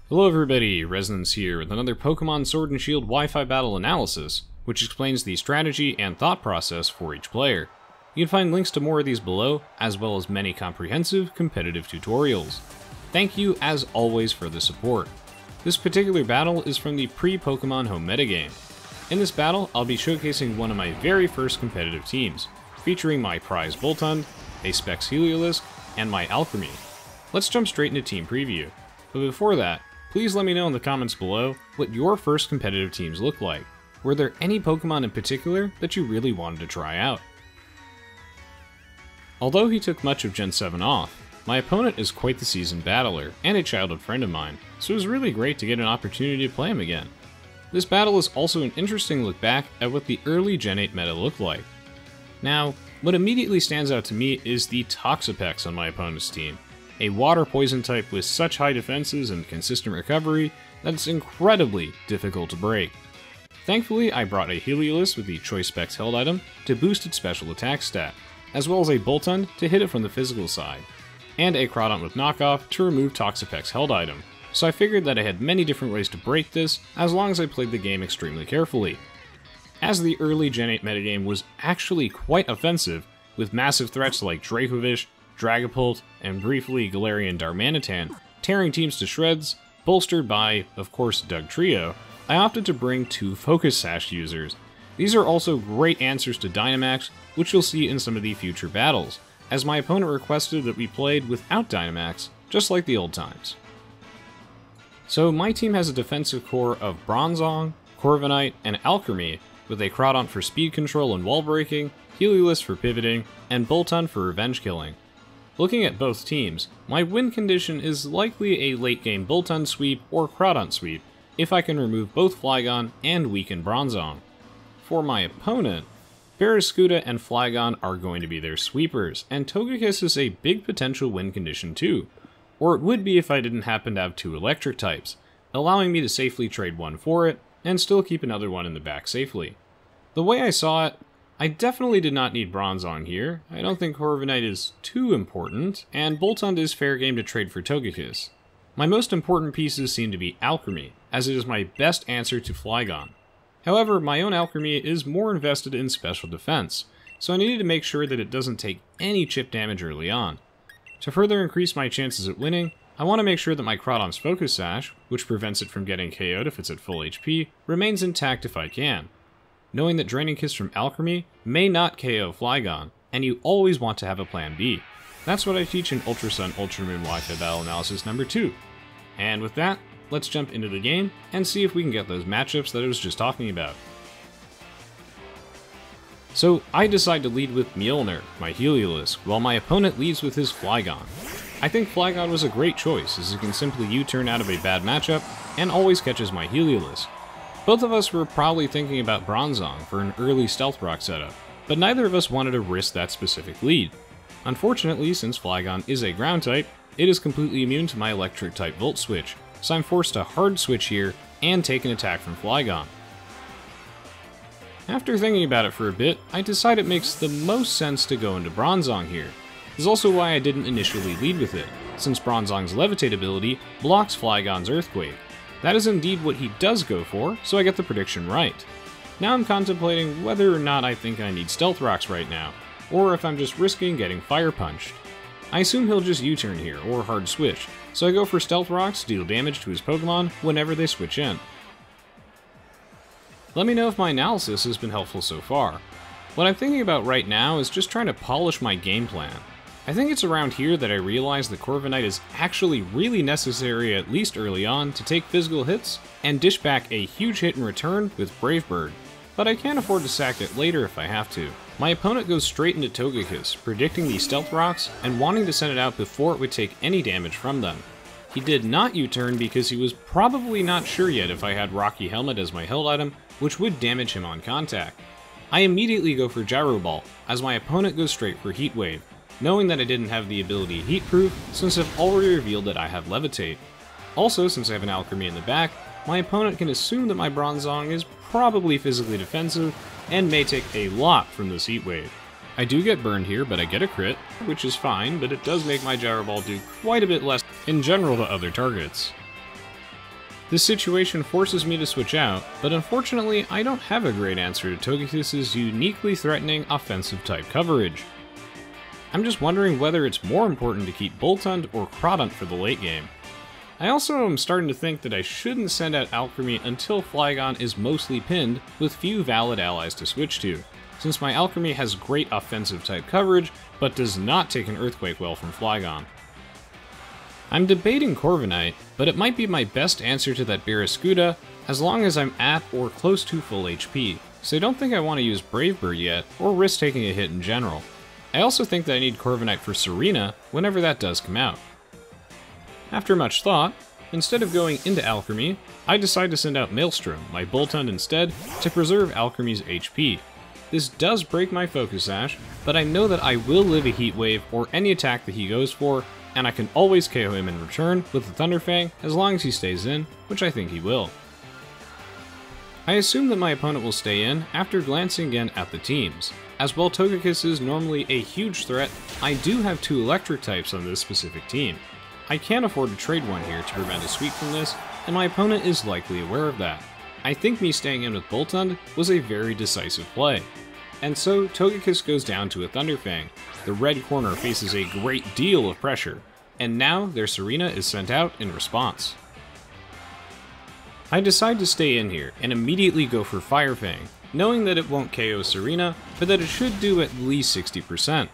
Hello everybody, Resonance here with another Pokemon Sword and Shield Wi-Fi battle analysis, which explains the strategy and thought process for each player. You can find links to more of these below, as well as many comprehensive competitive tutorials. Thank you as always for the support. This particular battle is from the pre-Pokemon Home metagame. In this battle, I'll be showcasing one of my very first competitive teams, featuring my prize Boltund, a Specs Heliolisk, and my Alcremie. Let's jump straight into team preview. But before that, please let me know in the comments below what your first competitive teams look like. Were there any Pokemon in particular that you really wanted to try out? Although he took much of Gen 7 off, my opponent is quite the seasoned battler and a childhood friend of mine, so it was really great to get an opportunity to play him again. This battle is also an interesting look back at what the early Gen 8 meta looked like. Now, what immediately stands out to me is the Toxapex on my opponent's team. A water poison type with such high defenses and consistent recovery that it's incredibly difficult to break. Thankfully, I brought a Heliolisk with the Choice Specs held item to boost its special attack stat, as well as a Boltund to hit it from the physical side, and a Crawdaunt with knockoff to remove Toxapex held item. So I figured that I had many different ways to break this as long as I played the game extremely carefully. As the early Gen 8 metagame was actually quite offensive, with massive threats like Dracovish, Dragapult, and briefly Galarian Darmanitan tearing teams to shreds, bolstered by, of course, Dugtrio, I opted to bring two Focus Sash users. These are also great answers to Dynamax, which you'll see in some of the future battles, as my opponent requested that we played without Dynamax, just like the old times. So my team has a defensive core of Bronzong, Corviknight, and Alcremie, with a Crawdaunt for speed control and wall breaking, Heliolisk for pivoting, and Boltund for revenge killing. Looking at both teams, my win condition is likely a late game Boltund sweep or Crawdaunt sweep, if I can remove both Flygon and weaken Bronzong. For my opponent, Barraskewda and Flygon are going to be their sweepers, and Togekiss is a big potential win condition too, or it would be if I didn't happen to have two electric types, allowing me to safely trade one for it, and still keep another one in the back safely. The way I saw it, I definitely did not need Bronzong here. I don't think Corviknight is too important, and Boltund is fair game to trade for Togekiss. My most important pieces seem to be Alcremie, as it is my best answer to Flygon. However, my own Alcremie is more invested in special defense, so I needed to make sure that it doesn't take any chip damage early on. To further increase my chances at winning, I want to make sure that my Crawdaunt's Focus Sash, which prevents it from getting KO'd if it's at full HP, remains intact if I can. Knowing that Draining Kiss from Alcremie may not KO Flygon, and you always want to have a plan B. That's what I teach in Ultra Sun Ultra Moon Wi-Fi Battle Analysis number 2. And with that, let's jump into the game and see if we can get those matchups that I was just talking about. So I decide to lead with Mjolnir, my Heliolisk, while my opponent leads with his Flygon. I think Flygon was a great choice, as it can simply U-turn out of a bad matchup and always catches my Heliolisk. Both of us were probably thinking about Bronzong for an early Stealth Rock setup, but neither of us wanted to risk that specific lead. Unfortunately, since Flygon is a ground type, it is completely immune to my electric type Volt Switch, so I'm forced to hard switch here and take an attack from Flygon. After thinking about it for a bit, I decide it makes the most sense to go into Bronzong here. This is also why I didn't initially lead with it, since Bronzong's Levitate ability blocks Flygon's Earthquake. That is indeed what he does go for, so I get the prediction right. Now I'm contemplating whether or not I think I need Stealth Rocks right now, or if I'm just risking getting Fire Punched. I assume he'll just U-turn here, or hard switch, so I go for Stealth Rocks to deal damage to his Pokemon whenever they switch in. Let me know if my analysis has been helpful so far. What I'm thinking about right now is just trying to polish my game plan. I think it's around here that I realized that Corviknight is actually really necessary, at least early on, to take physical hits and dish back a huge hit in return with Brave Bird, but I can't afford to sack it later if I have to. My opponent goes straight into Togekiss, predicting these Stealth Rocks and wanting to send it out before it would take any damage from them. He did not U-turn because he was probably not sure yet if I had Rocky Helmet as my held item, which would damage him on contact. I immediately go for Gyro Ball, as my opponent goes straight for Heat Wave, knowing that I didn't have the ability Heat Proof since I've already revealed that I have Levitate. Also, since I have an Alcremie in the back, my opponent can assume that my Bronzong is probably physically defensive and may take a lot from this Heat Wave. I do get burned here, but I get a crit, which is fine, but it does make my Gyro Ball do quite a bit less in general to other targets. This situation forces me to switch out, but unfortunately I don't have a great answer to Togekiss' uniquely threatening offensive type coverage. I'm just wondering whether it's more important to keep Boltund or Crawdaunt for the late game. I also am starting to think that I shouldn't send out Alcremie until Flygon is mostly pinned with few valid allies to switch to, since my Alcremie has great offensive type coverage, but does not take an Earthquake well from Flygon. I'm debating Corviknight, but it might be my best answer to that Barraskewda as long as I'm at or close to full HP, so I don't think I want to use Brave Bird yet, or risk taking a hit in general. I also think that I need Corviknight for Serena whenever that does come out. After much thought, instead of going into Alcremie, I decide to send out Maelstrom, my Boltund instead, to preserve Alcremie's HP. This does break my Focus Sash, but I know that I will live a Heat Wave or any attack that he goes for, and I can always KO him in return with the Thunderfang as long as he stays in, which I think he will. I assume that my opponent will stay in after glancing again at the teams. As while Togekiss is normally a huge threat, I do have 2 electric types on this specific team. I can't afford to trade one here to prevent a sweep from this, and my opponent is likely aware of that. I think me staying in with Boltund was a very decisive play. And so Togekiss goes down to a Thunderfang. The red corner faces a great deal of pressure, and now their Serena is sent out in response. I decide to stay in here and immediately go for Fire Fang, knowing that it won't KO Serena, but that it should do at least 60%.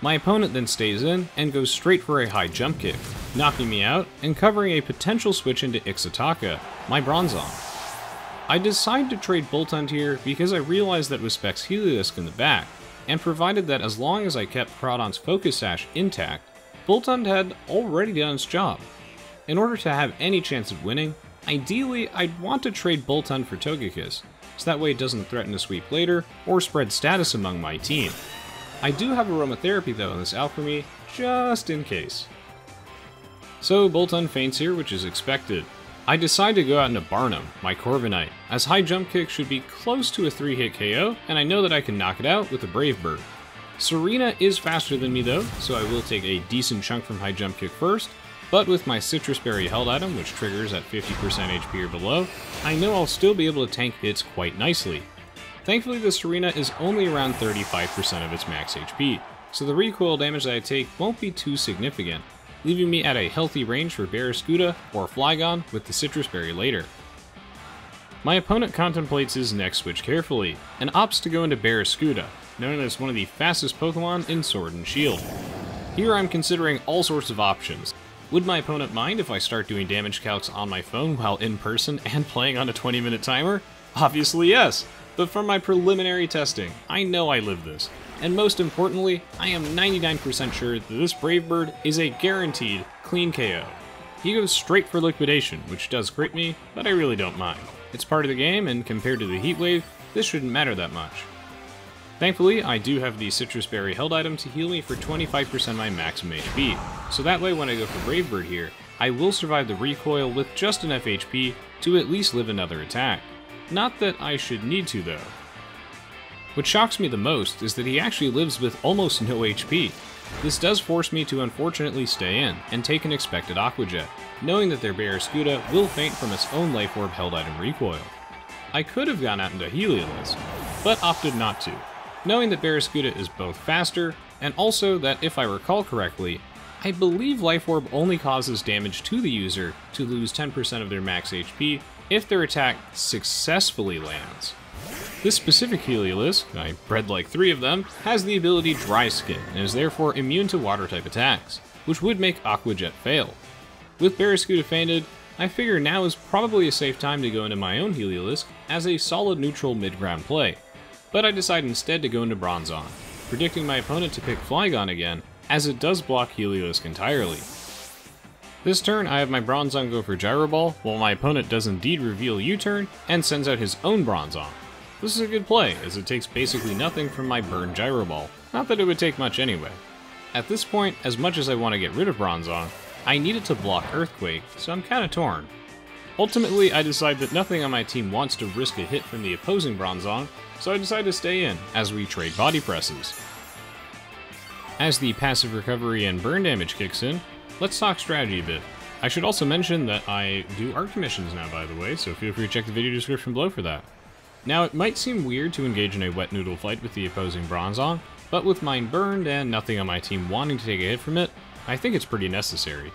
My opponent then stays in and goes straight for a high jump kick, knocking me out and covering a potential switch into Ixotaka, my Bronzong. I decide to trade Boltund here because I realized that with Specs Heliolisk in the back, and provided that as long as I kept Crawdaunt's Focus Sash intact, Boltund had already done its job. In order to have any chance of winning, ideally I'd want to trade Boltund for Togekiss, so that way it doesn't threaten to sweep later or spread status among my team. I do have Aromatherapy though in this Alcremie, just in case. So Boltund faints here, which is expected. I decide to go out into Barnum, my Corviknight, as high jump kick should be close to a 3-hit KO, and I know that I can knock it out with a Brave Bird. Serena is faster than me though, so I will take a decent chunk from high jump kick first, but with my Citrus Berry held item, which triggers at 50% HP or below, I know I'll still be able to tank hits quite nicely. Thankfully the Serena is only around 35% of its max HP, so the recoil damage that I take won't be too significant, leaving me at a healthy range for Barraskewda or Flygon with the Citrus Berry later. My opponent contemplates his next switch carefully, and opts to go into Barraskewda, known as one of the fastest Pokemon in Sword and Shield. Here I'm considering all sorts of options. Would my opponent mind if I start doing damage calcs on my phone while in person and playing on a 20-minute timer? Obviously yes, but from my preliminary testing, I know I live this. And most importantly, I am 99% sure that this Brave Bird is a guaranteed clean KO. He goes straight for Liquidation, which does crit me, but I really don't mind. It's part of the game, and compared to the Heat Wave, this shouldn't matter that much. Thankfully, I do have the Citrus Berry held item to heal me for 25% of my maximum HP, so that way when I go for Brave Bird here, I will survive the recoil with just enough HP to at least live another attack. Not that I should need to though. What shocks me the most is that he actually lives with almost no HP. This does force me to unfortunately stay in and take an expected Aqua Jet, knowing that their Barraskewda will faint from its own Life Orb held item recoil. I could have gone out into Heliolisk, but opted not to, knowing that Barraskewda is both faster, and also that if I recall correctly, I believe Life Orb only causes damage to the user to lose 10% of their max HP if their attack successfully lands. This specific Heliolisk, I bred like 3 of them, has the ability Dry Skin and is therefore immune to water type attacks, which would make Aqua Jet fail. With Barraskewda fainted, I figure now is probably a safe time to go into my own Heliolisk as a solid neutral mid-ground play, but I decide instead to go into Bronzong, predicting my opponent to pick Flygon again, as it does block Heliolisk entirely. This turn I have my Bronzong go for Gyro Ball, while my opponent does indeed reveal U-turn and sends out his own Bronzong. This is a good play, as it takes basically nothing from my burn Gyro Ball, not that it would take much anyway. At this point, as much as I want to get rid of Bronzong, I need it to block Earthquake, so I'm kinda torn. Ultimately, I decide that nothing on my team wants to risk a hit from the opposing Bronzong, so I decide to stay in, as we trade Body Presses. As the passive recovery and burn damage kicks in, let's talk strategy a bit. I should also mention that I do art commissions now, by the way, so feel free to check the video description below for that. Now, it might seem weird to engage in a wet noodle fight with the opposing Bronzong, but with mine burned and nothing on my team wanting to take a hit from it, I think it's pretty necessary.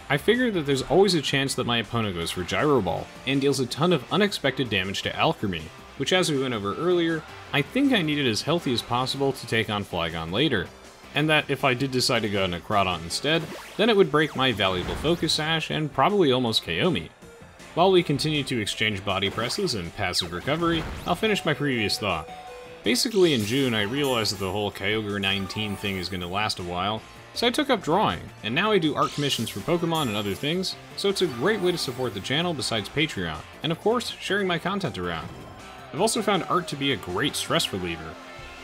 I figure that there's always a chance that my opponent goes for Gyro Ball, and deals a ton of unexpected damage to Alcremie, which, as we went over earlier, I think I need it as healthy as possible to take on Flygon later, and that if I did decide to go Necrodon instead, then it would break my valuable Focus Sash and probably almost KO me. While we continue to exchange body presses and passive recovery, I'll finish my previous thought. Basically in June I realized that the whole Kyogre 19 thing is going to last a while, so I took up drawing, and now I do art commissions for Pokemon and other things, so it's a great way to support the channel besides Patreon, and of course, sharing my content around. I've also found art to be a great stress reliever.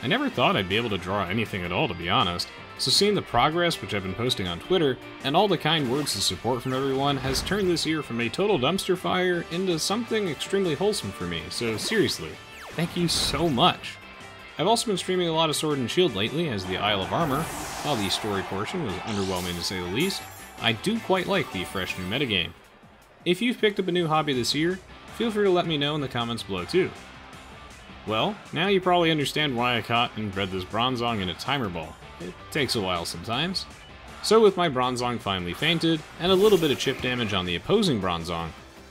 I never thought I'd be able to draw anything at all, to be honest, so seeing the progress which I've been posting on Twitter, and all the kind words of support from everyone has turned this year from a total dumpster fire into something extremely wholesome for me, so seriously, thank you so much. I've also been streaming a lot of Sword and Shield lately as the Isle of Armor. While the story portion was underwhelming to say the least, I do quite like the fresh new metagame. If you've picked up a new hobby this year, feel free to let me know in the comments below too. Well, now you probably understand why I caught and bred this Bronzong in a timer ball. It takes a while sometimes. So with my Bronzong finally fainted, and a little bit of chip damage on the opposing Bronzong,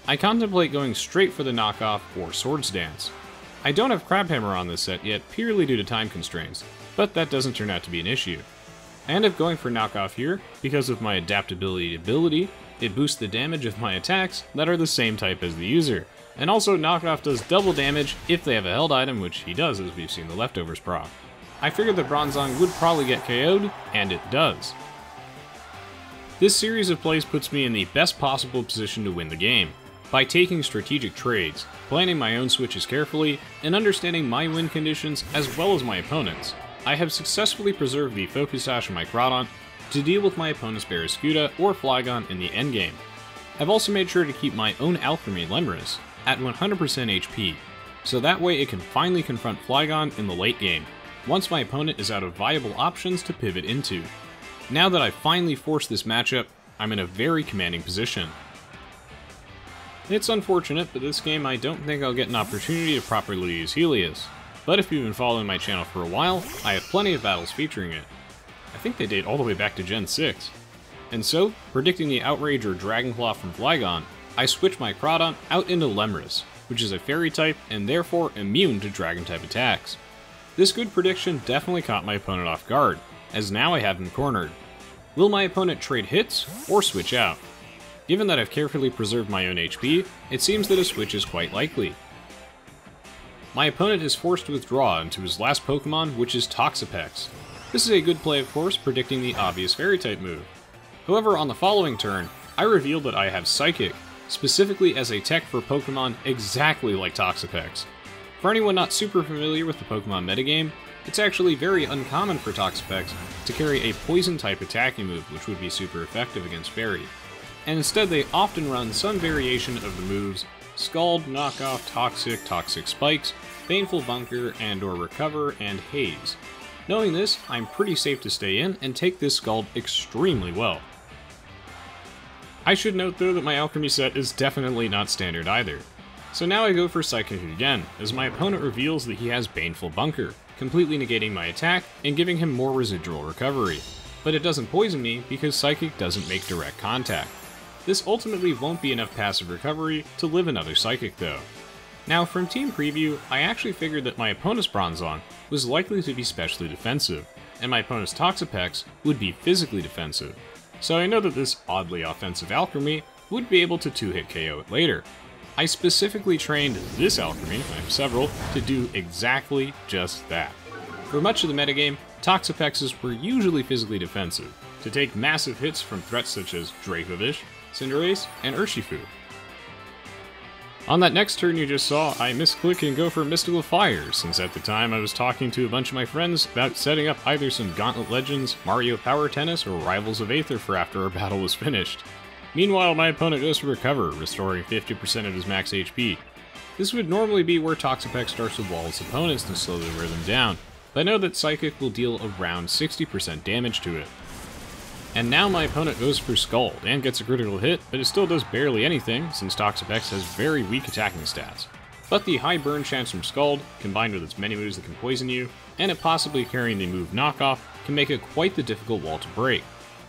I contemplate going straight for the knockoff or Swords Dance. I don't have Crabhammer on this set yet, purely due to time constraints, but that doesn't turn out to be an issue. I end up going for knockoff here, because of my adaptability ability, it boosts the damage of my attacks that are the same type as the user, and also knockoff does double damage if they have a held item, which he does as we've seen the Leftovers proc. I figured the Bronzong would probably get KO'd, and it does. This series of plays puts me in the best possible position to win the game, by taking strategic trades, planning my own switches carefully, and understanding my win conditions as well as my opponent's. I have successfully preserved the Focus Sash of my Crawdon to deal with my opponent's Barraskewda or Flygon in the endgame. I've also made sure to keep my own Alcremie Lemurus at 100% HP, so that way it can finally confront Flygon in the late game, once my opponent is out of viable options to pivot into. Now that I've finally forced this matchup, I'm in a very commanding position. It's unfortunate, but this game I don't think I'll get an opportunity to properly use Helios. But if you've been following my channel for a while, I have plenty of battles featuring it. I think they date all the way back to Gen 6. And so, predicting the Outrage or Dragonclaw from Flygon, I switch my Crawdon out into Lemurus, which is a Fairy type and therefore immune to Dragon type attacks. This good prediction definitely caught my opponent off guard, as now I have him cornered. Will my opponent trade hits or switch out? Given that I've carefully preserved my own HP, it seems that a switch is quite likely. My opponent is forced to withdraw into his last Pokemon, which is Toxapex. This is a good play, of course, predicting the obvious Fairy-type move. However, on the following turn, I reveal that I have Psychic, specifically as a tech for Pokemon exactly like Toxapex. For anyone not super familiar with the Pokemon metagame, it's actually very uncommon for Toxapex to carry a Poison-type attacking move, which would be super effective against Fairy. And instead they often run some variation of the moves Scald, Knockoff, Toxic, Toxic Spikes, Baneful Bunker, and or Recover, and Haze. Knowing this, I'm pretty safe to stay in and take this Scald extremely well. I should note though that my Alcremie set is definitely not standard either. So now I go for Psychic again, as my opponent reveals that he has Baneful Bunker, completely negating my attack and giving him more residual recovery. But it doesn't poison me because Psychic doesn't make direct contact. This ultimately won't be enough passive recovery to live another Psychic though. Now from Team Preview, I actually figured that my opponent's Bronzong was likely to be specially defensive, and my opponent's Toxapex would be physically defensive. So I know that this oddly offensive Alcremie would be able to 2-hit KO it later. I specifically trained this Alcremie, I have several, to do exactly just that. For much of the metagame, Toxapexes were usually physically defensive, to take massive hits from threats such as Dracovish, Cinderace, and Urshifu. On that next turn you just saw, I misclick and go for Mystical Fire, since at the time I was talking to a bunch of my friends about setting up either some Gauntlet Legends, Mario Power Tennis, or Rivals of Aether for after our battle was finished. Meanwhile, my opponent goes for Recover, restoring 50% of his max HP. This would normally be where Toxapex starts to wall its opponents to slowly wear them down, but I know that Psychic will deal around 60% damage to it. And now my opponent goes for Scald and gets a critical hit, but it still does barely anything since Toxapex has very weak attacking stats. But the high burn chance from Scald, combined with its many moves that can poison you, and it possibly carrying the move Knockoff, can make it quite the difficult wall to break.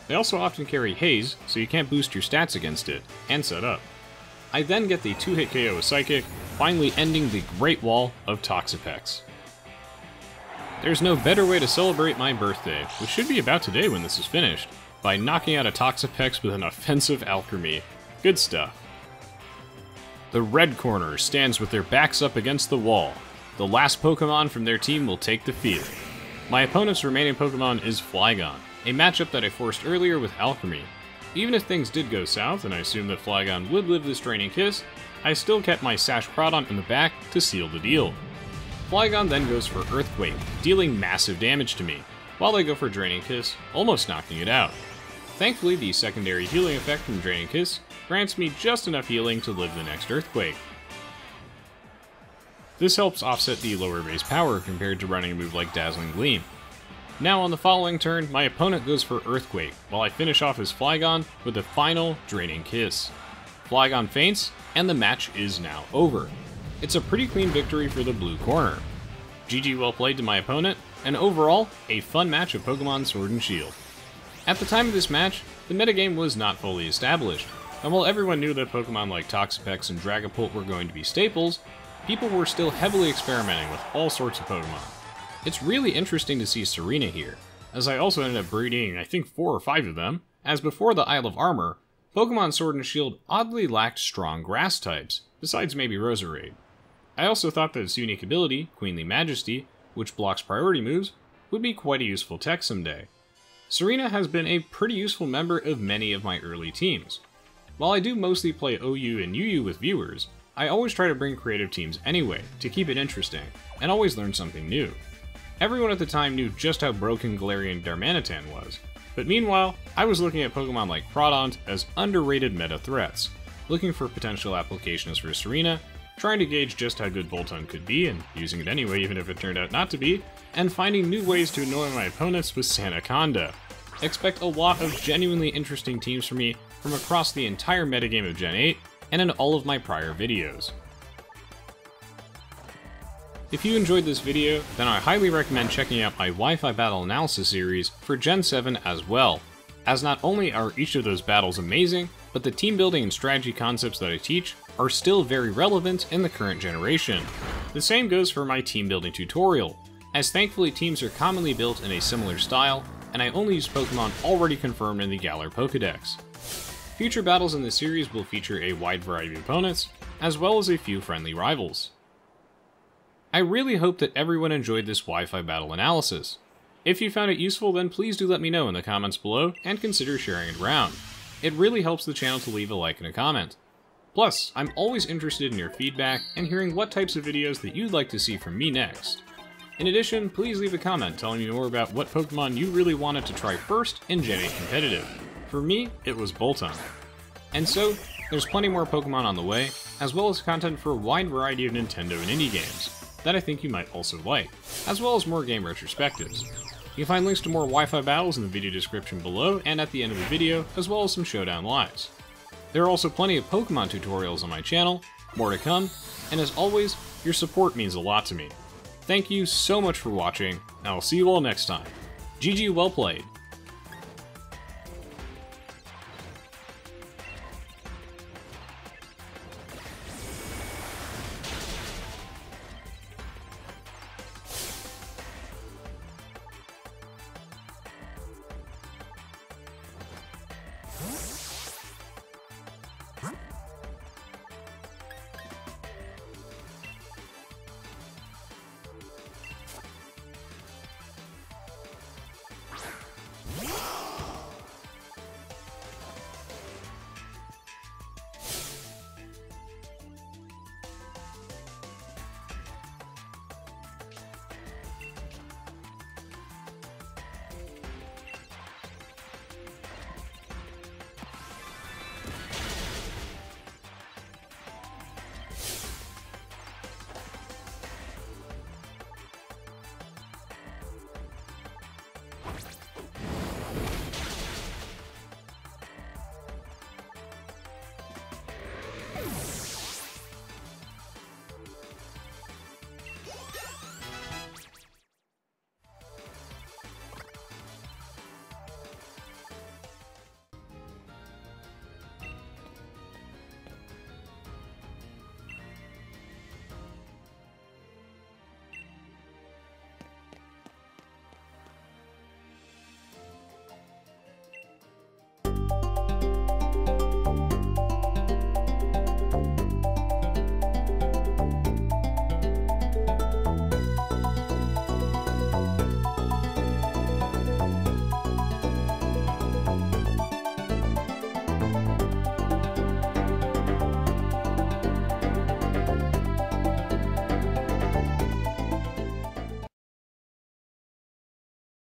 They also often carry Haze, so you can't boost your stats against it, and set up. I then get the 2-hit KO with Psychic, finally ending the Great Wall of Toxapex. There's no better way to celebrate my birthday, which should be about today when this is finished, by knocking out a Toxapex with an offensive Alcremie. Good stuff. The red corner stands with their backs up against the wall. The last Pokemon from their team will take the field. My opponent's remaining Pokemon is Flygon, a matchup that I forced earlier with Alcremie. Even if things did go south, and I assumed that Flygon would live this Draining Kiss, I still kept my Sash Prodon in the back to seal the deal. Flygon then goes for Earthquake, dealing massive damage to me, while I go for Draining Kiss, almost knocking it out. Thankfully, the secondary healing effect from Draining Kiss grants me just enough healing to live the next Earthquake. This helps offset the lower base power compared to running a move like Dazzling Gleam. Now on the following turn, my opponent goes for Earthquake, while I finish off his Flygon with a final Draining Kiss. Flygon faints, and the match is now over. It's a pretty clean victory for the blue corner. GG well played to my opponent, and overall, a fun match of Pokemon Sword and Shield. At the time of this match, the metagame was not fully established, and while everyone knew that Pokemon like Toxapex and Dragapult were going to be staples, people were still heavily experimenting with all sorts of Pokemon. It's really interesting to see Serena here, as I also ended up breeding I think 4 or 5 of them, as before the Isle of Armor, Pokemon Sword and Shield oddly lacked strong grass types, besides maybe Roserade. I also thought that its unique ability, Queenly Majesty, which blocks priority moves, would be quite a useful tech someday. Serena has been a pretty useful member of many of my early teams. While I do mostly play OU and UU with viewers, I always try to bring creative teams anyway, to keep it interesting, and always learn something new. Everyone at the time knew just how broken Galarian Darmanitan was, but meanwhile, I was looking at Pokemon like Crawdaunt as underrated meta threats, looking for potential applications for Serena, trying to gauge just how good Boltund could be, and using it anyway even if it turned out not to be, and finding new ways to annoy my opponents with Sandaconda. Expect a lot of genuinely interesting teams from me from across the entire metagame of Gen 8, and in all of my prior videos. If you enjoyed this video, then I highly recommend checking out my Wi-Fi Battle Analysis series for Gen 7 as well, as not only are each of those battles amazing, but the team building and strategy concepts that I teach are still very relevant in the current generation. The same goes for my team building tutorial, as thankfully teams are commonly built in a similar style, and I only use Pokemon already confirmed in the Galar Pokedex. Future battles in the series will feature a wide variety of opponents, as well as a few friendly rivals. I really hope that everyone enjoyed this Wi-Fi battle analysis. If you found it useful, then please do let me know in the comments below, and consider sharing it around. It really helps the channel to leave a like and a comment. Plus, I'm always interested in your feedback and hearing what types of videos that you'd like to see from me next. In addition, please leave a comment telling me more about what Pokemon you really wanted to try first in Gen 8 Competitive. For me, it was Boltund. And so, there's plenty more Pokemon on the way, as well as content for a wide variety of Nintendo and indie games that I think you might also like, as well as more game retrospectives. You can find links to more Wi-Fi battles in the video description below and at the end of the video, as well as some Showdown lives. There are also plenty of Pokemon tutorials on my channel, more to come, and as always, your support means a lot to me. Thank you so much for watching, and I'll see you all next time. GG well played.